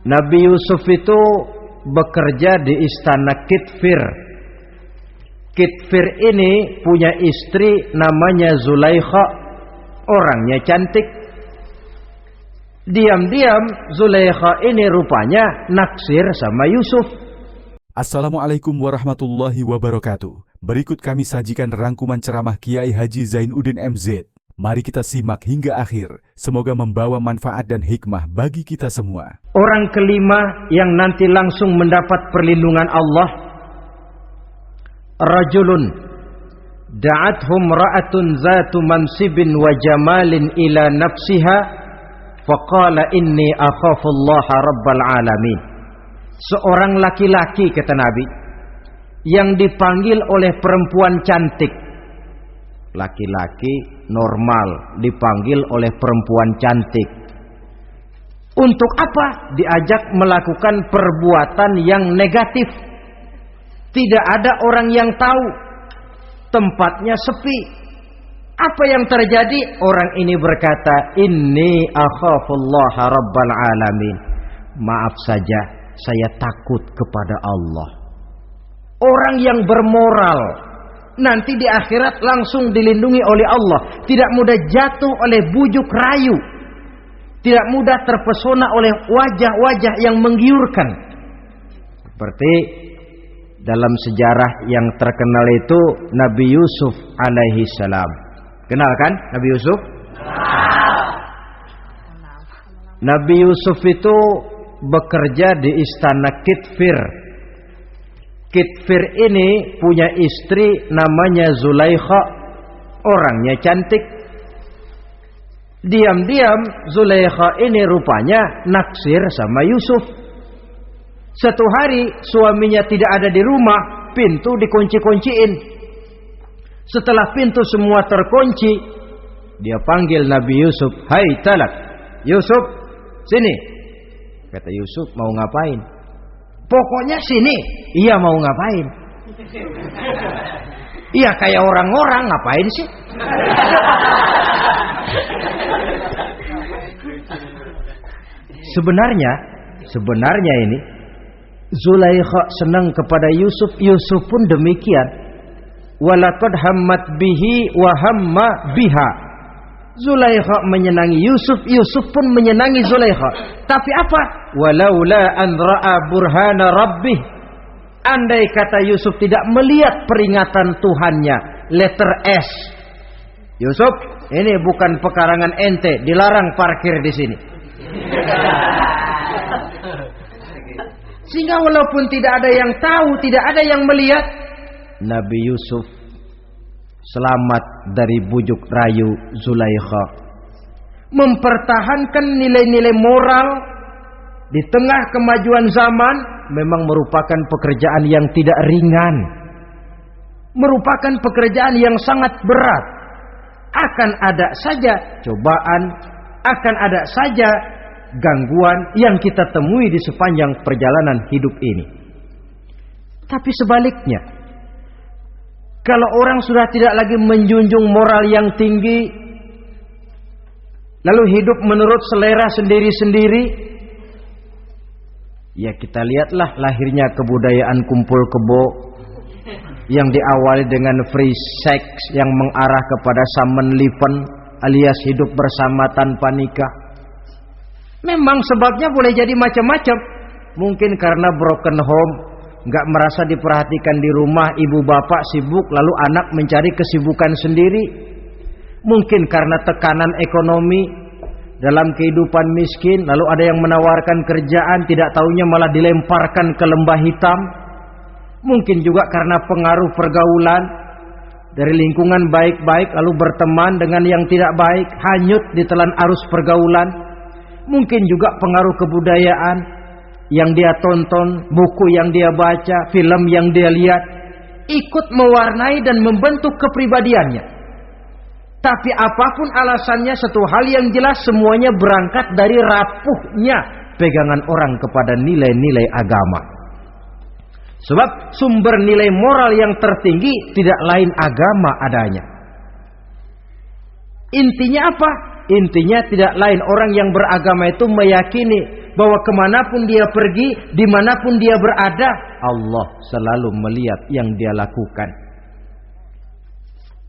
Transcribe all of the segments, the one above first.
Nabi Yusuf itu bekerja di istana Kitfir. Kitfir ini punya istri namanya Zulaikha, orangnya cantik. Diam-diam Zulaikha ini rupanya naksir sama Yusuf. Assalamualaikum warahmatullahi wabarakatuh. Berikut kami sajikan rangkuman ceramah Kiai Haji Zainuddin MZ. Mari kita simak hingga akhir. Semoga membawa manfaat dan hikmah bagi kita semua. Orang kelima yang nanti langsung mendapat perlindungan Allah, rajulun da'athum ra'atun zatu mansibin wa jamalin ila nafsiha faqala inni akhafullaha rabbal alamin. Seorang laki-laki, kata Nabi, yang dipanggil oleh perempuan cantik. Laki-laki normal dipanggil oleh perempuan cantik. Untuk apa? Diajak melakukan perbuatan yang negatif. Tidak ada orang yang tahu. Tempatnya sepi. Apa yang terjadi? Orang ini berkata, inni akhafullaha rabbal alamin. Maaf saja, saya takut kepada Allah. Orang yang bermoral nanti di akhirat langsung dilindungi oleh Allah. Tidak mudah jatuh oleh bujuk rayu. Tidak mudah terpesona oleh wajah-wajah yang menggiurkan. Seperti dalam sejarah yang terkenal itu Nabi Yusuf alaihi salam. Kenal kan Nabi Yusuf? Nabi Yusuf itu bekerja di istana Kitfir. Kitfir ini punya istri namanya Zulaikha, orangnya cantik. Diam-diam Zulaikha ini rupanya naksir sama Yusuf. Satu hari suaminya tidak ada di rumah, pintu dikunci-kunciin. Setelah pintu semua terkunci, dia panggil Nabi Yusuf, "Hai Talak, Yusuf, sini." Kata Yusuf, "Mau ngapain?" "Pokoknya sini." "Iya, mau ngapain?" "Iya, kayak orang-orang, ngapain sih?" Sebenarnya ini Zulaikha senang kepada Yusuf, Yusuf pun demikian. Walaqad hammat bihi wa hamma biha. Zulaikha menyenangi Yusuf, Yusuf pun menyenangi Zulaikha. Tapi apa? Walaula an ra'a burhana rabbih. Andai kata Yusuf tidak melihat peringatan Tuhannya, letter S. Yusuf, ini bukan pekarangan ente, dilarang parkir di sini. Sehingga walaupun tidak ada yang tahu, tidak ada yang melihat, Nabi Yusuf selamat dari bujuk rayu Zulaikha. Mempertahankan nilai-nilai moral di tengah kemajuan zaman memang merupakan pekerjaan yang tidak ringan. Merupakan pekerjaan yang sangat berat. Akan ada saja cobaan, akan ada saja gangguan yang kita temui di sepanjang perjalanan hidup ini. Tapi sebaliknya, kalau orang sudah tidak lagi menjunjung moral yang tinggi, lalu hidup menurut selera sendiri-sendiri, ya kita lihatlah lahirnya kebudayaan kumpul kebo yang diawali dengan free sex yang mengarah kepada Samenleven alias hidup bersama tanpa nikah. Memang sebabnya boleh jadi macam-macam. Mungkin karena broken home, nggak merasa diperhatikan di rumah, ibu bapak sibuk, lalu anak mencari kesibukan sendiri. Mungkin karena tekanan ekonomi dalam kehidupan miskin, lalu ada yang menawarkan kerjaan, tidak taunya malah dilemparkan ke lembah hitam. Mungkin juga karena pengaruh pergaulan dari lingkungan baik-baik, lalu berteman dengan yang tidak baik, hanyut ditelan arus pergaulan. Mungkin juga pengaruh kebudayaan yang dia tonton, buku yang dia baca, film yang dia lihat, ikut mewarnai dan membentuk kepribadiannya. Tapi apapun alasannya, satu hal yang jelas, semuanya berangkat dari rapuhnya pegangan orang kepada nilai-nilai agama. Sebab sumber nilai moral yang tertinggi tidak lain agama adanya. Intinya apa? Intinya tidak lain, orang yang beragama itu meyakini bahwa kemanapun dia pergi, dimanapun dia berada, Allah selalu melihat yang dia lakukan.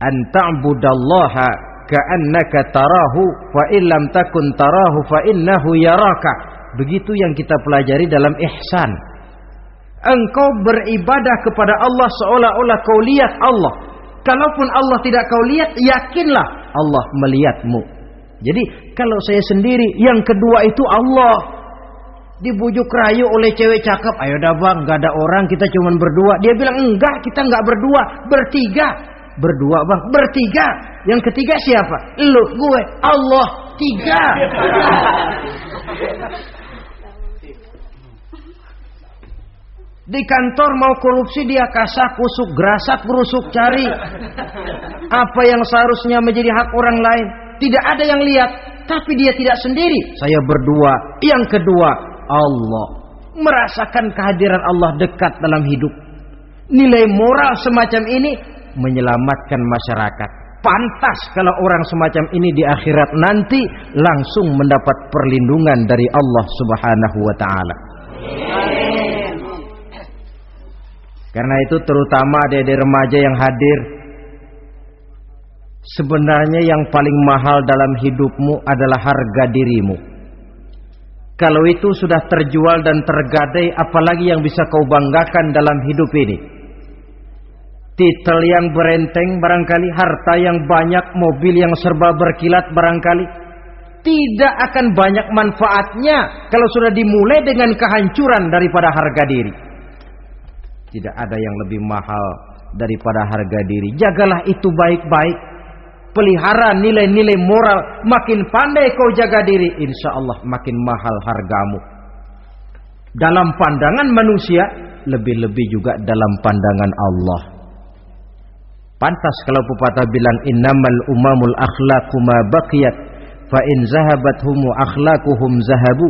An ta'budallaha ka'annaka tarahu fa illam takun tarahu fa innahu yaraka. Begitu yang kita pelajari dalam ihsan. Engkau beribadah kepada Allah seolah-olah kau lihat Allah. Kalaupun Allah tidak kau lihat, yakinlah Allah melihatmu. Jadi kalau saya sendiri, yang kedua itu Allah. Dibujuk rayu oleh cewek cakep, ayo dah bang, gak ada orang, kita cuma berdua. Dia bilang enggak, kita enggak berdua, bertiga. Berdua bang, bertiga. Yang ketiga siapa? Lu, gue, Allah, tiga. Di kantor mau korupsi dia kasak kusuk, gerasak berusuk cari apa yang seharusnya menjadi hak orang lain. Tidak ada yang lihat, tapi dia tidak sendiri. Saya berdua. Yang kedua, Allah. Merasakan kehadiran Allah dekat dalam hidup. Nilai moral semacam ini menyelamatkan masyarakat. Pantas kalau orang semacam ini di akhirat nanti langsung mendapat perlindungan dari Allah Subhanahu wa taala. Karena itu terutama adik-adik remaja yang hadir, sebenarnya yang paling mahal dalam hidupmu adalah harga dirimu. Kalau itu sudah terjual dan tergadai, apalagi yang bisa kau banggakan dalam hidup ini? Titel yang berenteng barangkali, harta yang banyak, mobil yang serba berkilat barangkali. Tidak akan banyak manfaatnya kalau sudah dimulai dengan kehancuran daripada harga diri. Tidak ada yang lebih mahal daripada harga diri. Jagalah itu baik-baik. Pelihara nilai-nilai moral. Makin pandai kau jaga diri, insya Allah makin mahal hargamu. Dalam pandangan manusia, lebih-lebih juga dalam pandangan Allah. Pantas kalau pepatah bilang innamal umamul akhlaqu ma baqiyat fa in zahabat humu akhlaquhum zahabu.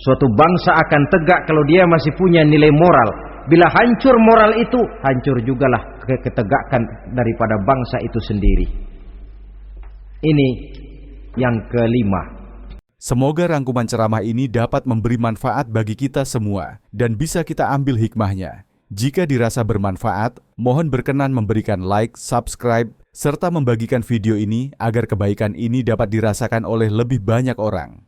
Suatu bangsa akan tegak kalau dia masih punya nilai moral. Bila hancur moral itu, hancur jugalah ketegakan daripada bangsa itu sendiri. Ini yang kelima. Semoga rangkuman ceramah ini dapat memberi manfaat bagi kita semua dan bisa kita ambil hikmahnya. Jika dirasa bermanfaat, mohon berkenan memberikan like, subscribe, serta membagikan video ini agar kebaikan ini dapat dirasakan oleh lebih banyak orang.